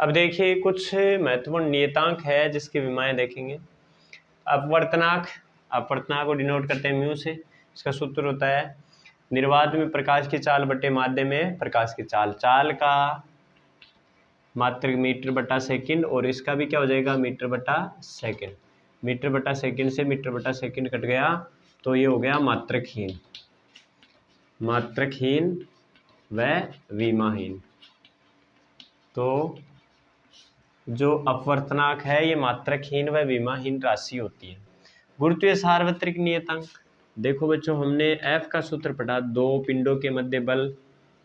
अब देखिए कुछ महत्वपूर्ण नियतांक है जिसकी विमाएं देखेंगे। अपवर्तनांक, अपवर्तनांक को डिनोट करते हैं म्यू से। इसका सूत्र होता है निर्वात में प्रकाश की चाल बटे माध्य में प्रकाश की चाल। चाल का मात्रक मीटर बटा सेकंड और इसका भी क्या हो जाएगा मीटर बटा सेकंड। मीटर बटा सेकंड से मीटर बटा सेकंड कट गया तो ये हो गया मात्रकहीन, मात्रकहीन व विमाहीन। तो जो अपवर्तनांक है ये मात्रकहीन व विमाहीन राशि होती है। गुरुत्वीय सार्वत्रिक नियतांक, देखो बच्चों हमने F का सूत्र पढ़ा, दो पिंडों के मध्य बल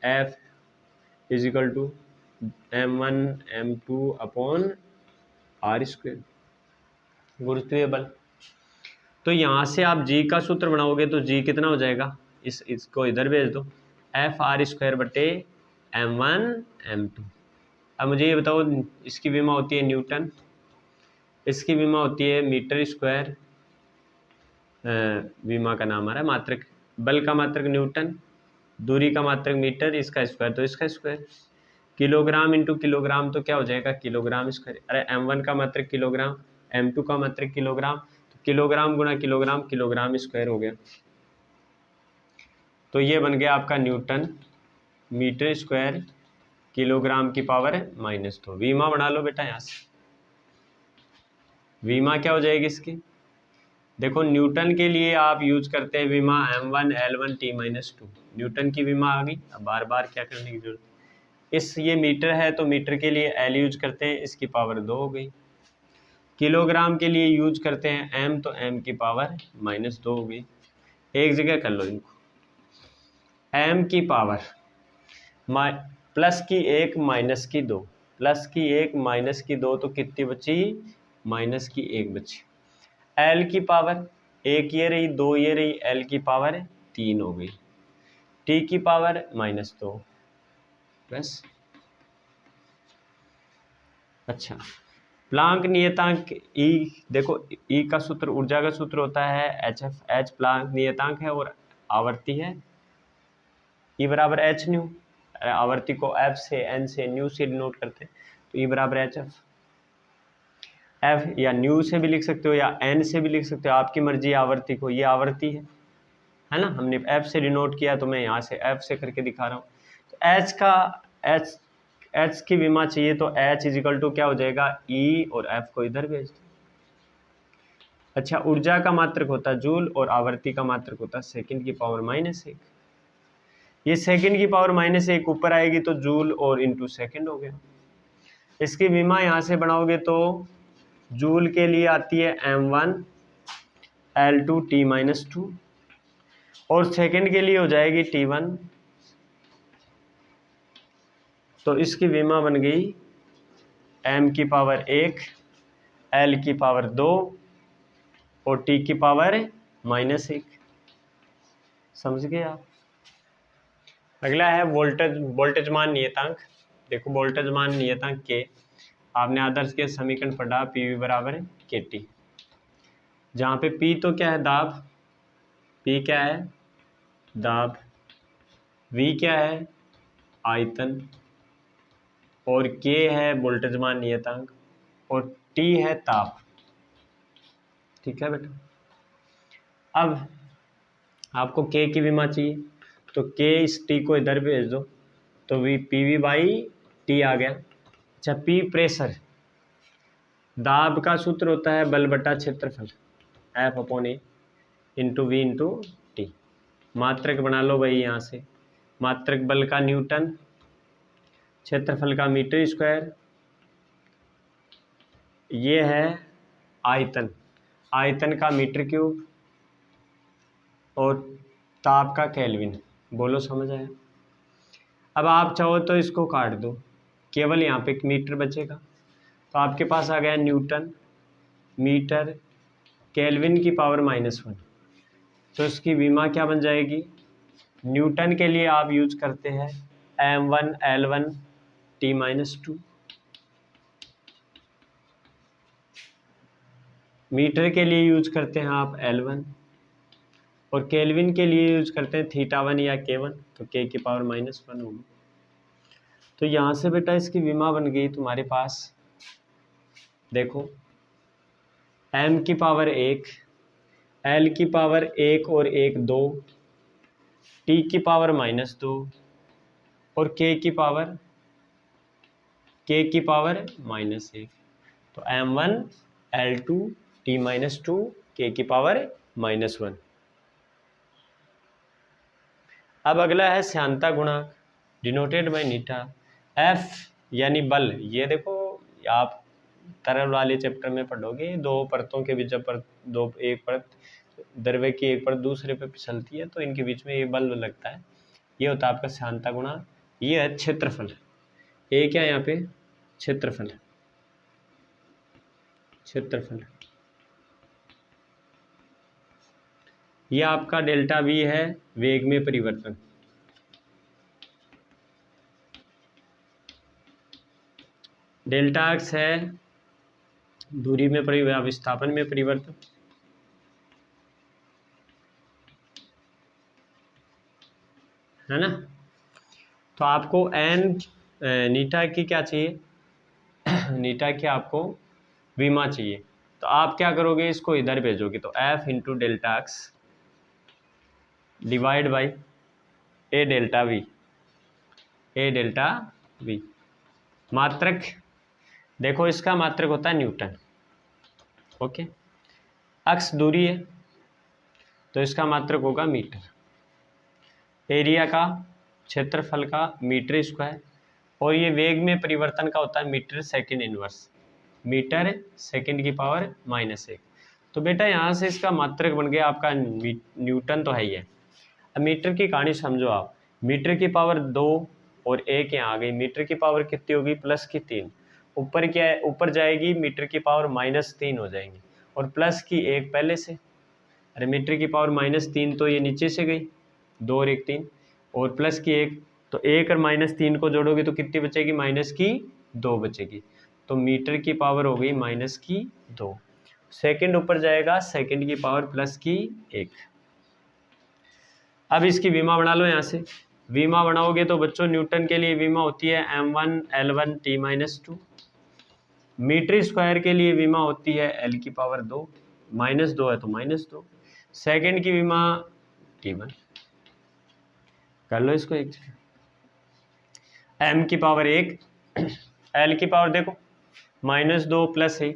F is equal to m1 m2 upon r square, गुरुत्वीय बल। तो यहाँ से आप G का सूत्र बनाओगे तो G कितना हो जाएगा, इसको इधर भेज दो, F r स्क्वायर बटे m1 m2। अब मुझे ये बताओ इसकी विमा होती है न्यूटन, इसकी विमा होती है मीटर स्क्वायर, विमा का नाम आ रहा है मात्रक, बल का मात्रक न्यूटन, दूरी का मात्रक मीटर, इसका स्क्वायर तो इसका स्क्वायर, किलोग्राम इंटू किलोग्राम तो क्या हो जाएगा किलोग्राम स्क्वायर। अरे m1 का मात्रक किलोग्राम, m2 का मात्रक किलोग्राम, तो किलोग्राम गुणा किलोग्राम, किलोग्राम स्क्वायर हो गया। तो ये बन गया आपका न्यूटन मीटर स्क्वायर किलोग्राम की पावर -2। विमा बना लो बेटा यहाँ से, विमा क्या हो जाएगी इसकी, देखो न्यूटन के लिए आप यूज करते हैं विमा m1 L1 T-2, न्यूटन की विमा आ गई। अब बार बार क्या करने की जरूरत, ये मीटर है तो मीटर के लिए L यूज करते हैं, इसकी पावर 2 हो गई। किलोग्राम के लिए यूज करते हैं m, तो m की पावर -2 हो गई। एक जगह कर लो इनको, m की पावर प्लस की 1 माइनस की 2, प्लस की 1 माइनस की 2 तो कितनी बची, माइनस की 1 बची। L की पावर 1 ये रही, 2 ये रही, L की पावर 3 हो गई। T की पावर -2 प्लस, अच्छा प्लांक नियतांक E, देखो E का सूत्र ऊर्जा का सूत्र होता है HF, H प्लांक नियतांक है और आवर्ती है E बराबर h न्यू, आवर्ती को F से N से न्यू से डिनोट करते हैं, तो E बराबर HF। F या न्यू से भी लिख सकते हो या N से भी लिख सकते हो, आपकी मर्जी। आवर्ती को, ये आवर्ती है ना, हमने F से डिनोट किया तो मैं यहाँ से F से करके दिखा रहा हूँ। तो H की विमा चाहिए तो H इजिकल टू क्या हो जाएगा E और F को इधर भेज दो। अच्छा ऊर्जा का मात्रक होता है जूल और आवर्ती का मात्रक होता है सेकंड की पावर -1। ये सेकंड की पावर -1 ऊपर आएगी तो जूल और इंटू सेकंड हो गया। इसकी विमा यहाँ से बनाओगे तो जूल के लिए आती है m1 L2 T-2 और सेकंड के लिए हो जाएगी T1। तो इसकी विमा बन गई m की पावर 1, L की पावर 2 और T की पावर -1। समझ गए आप। अगला है वोल्टेज मान नियतांक। देखो वोल्टेज मान नियतांक के, आपने आदर्श के समीकरण पढ़ा PV बराबर KT, जहाँ पे P तो क्या है दाब, P क्या है दाब, V क्या है आयतन और K है वोल्टेज मान नियतांक और T है ताप। ठीक है बेटा। अब आपको K की विमा चाहिए तो K इस T को इधर भेज दो तो PV बाई T आ गया। अच्छा P प्रेशर, दाब का सूत्र होता है बल बटा क्षेत्रफल F/A into V into T। मात्रक बना लो भाई यहाँ से, मात्रक बल का न्यूटन, क्षेत्रफल का मीटर स्क्वायर, ये है आयतन, आयतन का मीटर क्यूब और ताप का केल्विन। बोलो समझ आया। अब आप चाहो तो इसको काट दो, केवल यहाँ पे मीटर बचेगा, तो आपके पास आ गया न्यूटन मीटर केल्विन की पावर -1। तो इसकी विमा क्या बन जाएगी, न्यूटन के लिए आप यूज करते हैं m1 L1 T-2, मीटर के लिए यूज करते हैं आप L1 और केल्विन के लिए यूज करते हैं θ1 या K1, तो K की पावर -1 होगी। तो यहाँ से बेटा इसकी विमा बन गई तुम्हारे पास, देखो m की पावर 1, l की पावर 1 और 1 2, t की पावर -2 और k की पावर -1। तो m1 l2 t-2 k की पावर -1। अब अगला है श्यानता गुणांक डिनोटेड बाय नीटा। F यानी बल, ये देखो आप तरल वाले चैप्टर में पढ़ोगे, दो परतों के बीच जब एक परत द्रव्य की एक परत दूसरे पे फिसलती है तो इनके बीच में ये बल लगता है, ये होता है आपका श्यानता गुणांक। ये है क्षेत्रफल, ए क्या है यहाँ पे क्षेत्रफल, क्षेत्रफल। ये आपका डेल्टा V है वेग में परिवर्तन, डेल्टा x है दूरी में विस्थापन में परिवर्तन, है ना। तो आपको n नीटा की क्या चाहिए नीटा की आपको विमा चाहिए, तो आप क्या करोगे, इसको इधर भेजोगे तो F into delta x divide by A delta we. मात्रक देखो इसका मात्रक होता है न्यूटन, ओके। अक्ष दूरी है तो इसका मात्रक होगा मीटर, एरिया का क्षेत्रफल का मीटर स्क्वायर, और ये वेग में परिवर्तन का होता है metre second inverse, metre second की पावर -1। तो बेटा यहाँ से इसका मात्रक बन गया आपका न्यूटन तो है ही है। अब मीटर की कहानी समझो आप, मीटर की पावर 2 और 1 यहाँ आ गई, मीटर की पावर कितनी होगी +3, ऊपर क्या है, ऊपर जाएगी मीटर की पावर -3 हो जाएंगी, और प्लस की 1 पहले से, अरे मीटर की पावर -3 तो ये नीचे से गई, 2 और 1 3, और प्लस की 1, तो 1 और -3 को जोड़ोगे तो कितनी बचेगी, -2 बचेगी। तो मीटर की पावर हो गई -2, सेकंड ऊपर जाएगा, सेकंड की पावर +1। अब इसकी विमा बना लो यहाँ से, विमा बनाओगे तो बच्चों न्यूटन के लिए विमा होती है m1 l1 t-2, metre square के लिए विमा होती है l की पावर 2, -2 है तो -2, सेकंड की विमा t1। कर लो इसको एक जगह, m की पावर 1, l की पावर देखो -2 + 1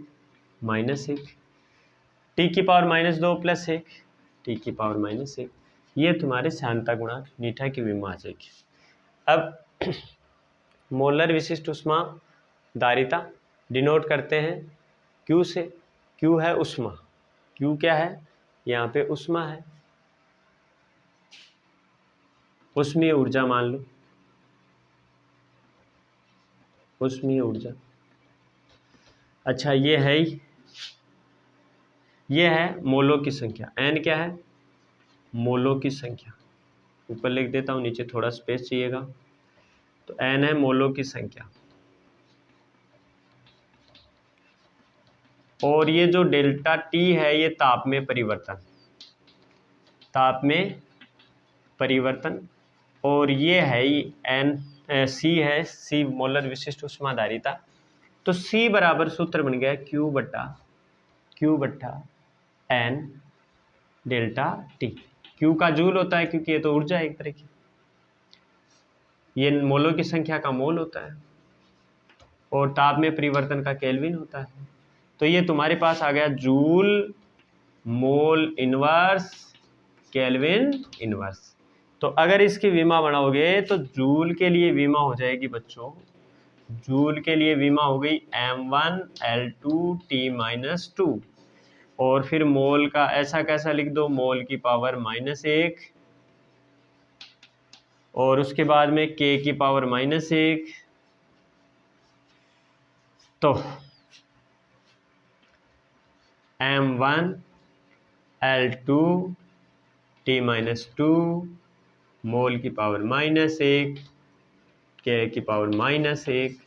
-1, t की पावर -2 + 1 t की पावर -1, ये तुम्हारे श्यानता गुणांक नीटा की विमा आ जाएगी। अब मोलर विशिष्ट उष्मा धारिता डिनोट करते हैं Q से, Q है उष्मा, Q क्या है यहाँ पे उष्मा है, उष्मीय ऊर्जा मान लो, उष्मीय ऊर्जा। अच्छा ये है ही, ये है मोलों की संख्या, n क्या है मोलों की संख्या, ऊपर लिख देता हूँ, नीचे थोड़ा स्पेस चाहिएगा, तो n है मोलों की संख्या, और ये जो डेल्टा T है ये ताप में परिवर्तन, ताप में परिवर्तन, और ये है ही C है, C मोलर विशिष्ट उष्मा धारिता। तो C बराबर सूत्र बन गया Q बट्टा N डेल्टा T। Q का जूल होता है क्योंकि ये तो ऊर्जा है एक तरह की, ये मोलों की संख्या का मोल होता है, और ताप में परिवर्तन का केल्विन होता है। तो ये तुम्हारे पास आ गया joule mole inverse kelvin inverse. तो अगर इसकी विमा बनाओगे तो जूल के लिए विमा हो जाएगी बच्चों, जूल के लिए विमा हो गई m1 l2 t-2, और फिर मोल का ऐसा कैसा लिख दो, मोल की पावर -1, और उसके बाद में k की पावर -1, तो m1 l2 t-2 मोल की पावर -1 k की पावर -1